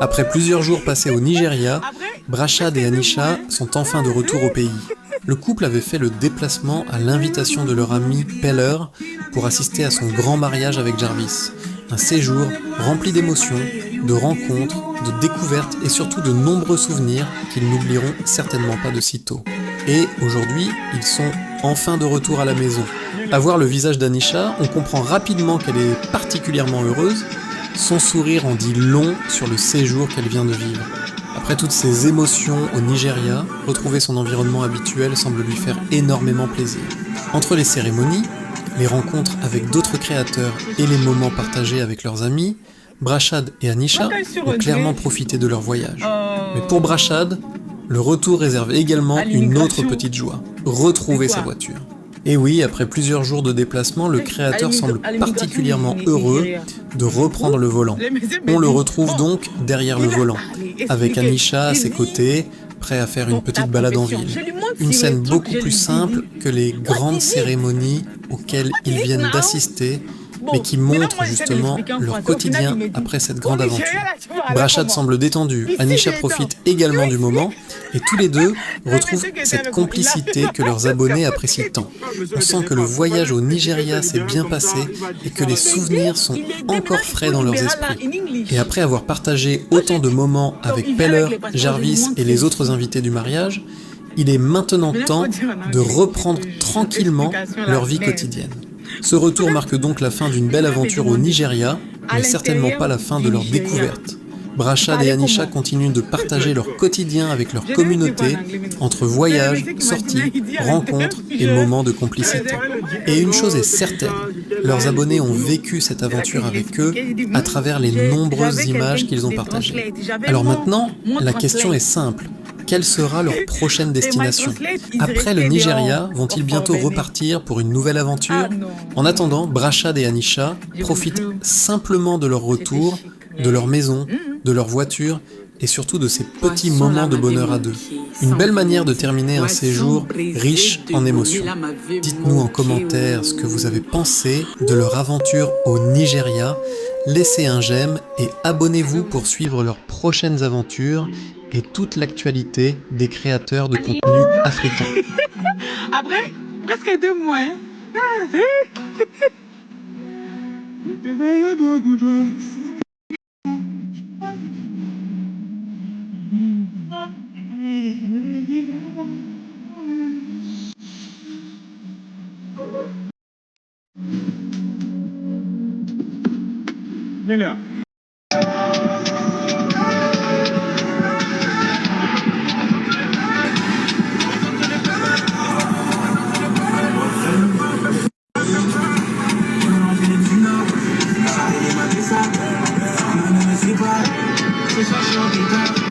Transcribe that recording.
Après plusieurs jours passés au Nigeria, Brashad et Anisha sont enfin de retour au pays. Le couple avait fait le déplacement à l'invitation de leur ami Peller pour assister à son grand mariage avec Jarvis. Un séjour rempli d'émotions, de rencontres, de découvertes et surtout de nombreux souvenirs qu'ils n'oublieront certainement pas de sitôt. Et aujourd'hui, ils sont enfin de retour à la maison. À voir le visage d'Anisha, on comprend rapidement qu'elle est particulièrement heureuse. Son sourire en dit long sur le séjour qu'elle vient de vivre. Après toutes ces émotions au Nigeria, retrouver son environnement habituel semble lui faire énormément plaisir. Entre les cérémonies, les rencontres avec d'autres créateurs et les moments partagés avec leurs amis, Brashad et Anisha ont clairement profité de leur voyage. Mais pour Brashad, le retour réserve également une autre petite joie, retrouver sa voiture. Et oui, après plusieurs jours de déplacement, le créateur semble particulièrement heureux de reprendre le volant. On le retrouve donc derrière le volant, avec Anisha à ses côtés, prêt à faire une petite balade en ville. Une scène beaucoup plus simple que les grandes cérémonies auxquelles ils viennent d'assister, mais qui montrent justement leur quotidien après cette grande aventure. Brashad semble détendu, Anisha profite également du moment, et tous les deux retrouvent cette complicité que leurs abonnés apprécient tant. On sent que le voyage au Nigeria s'est bien passé et que les souvenirs sont encore frais dans leurs esprits. Et après avoir partagé autant de moments avec Peller, Jarvis et les autres invités du mariage, il est maintenant temps de reprendre tranquillement leur vie quotidienne. Ce retour marque donc la fin d'une belle aventure au Nigeria, mais certainement pas la fin de leur découverte. Brashad et Anisha continuent de partager leur quotidien avec leur communauté, entre voyages, sorties, rencontres et moments de complicité. Et une chose est certaine, leurs abonnés ont vécu cette aventure avec eux à travers les nombreuses images qu'ils ont partagées. Alors maintenant, la question est simple. Quelle sera leur prochaine destination? Après le Nigeria, vont-ils bientôt repartir pour une nouvelle aventure? En attendant, Brashad et Anisha profitent simplement de leur retour, de leur maison, de leur voiture et surtout de ces petits moments de bonheur à deux. Une belle manière de terminer un séjour riche en émotions. Dites-nous en commentaire ce que vous avez pensé de leur aventure au Nigeria. Laissez un j'aime et abonnez-vous pour suivre leurs prochaines aventures et toute l'actualité des créateurs de contenu africains. Après presque 2 mois. Viens là. C'est ça,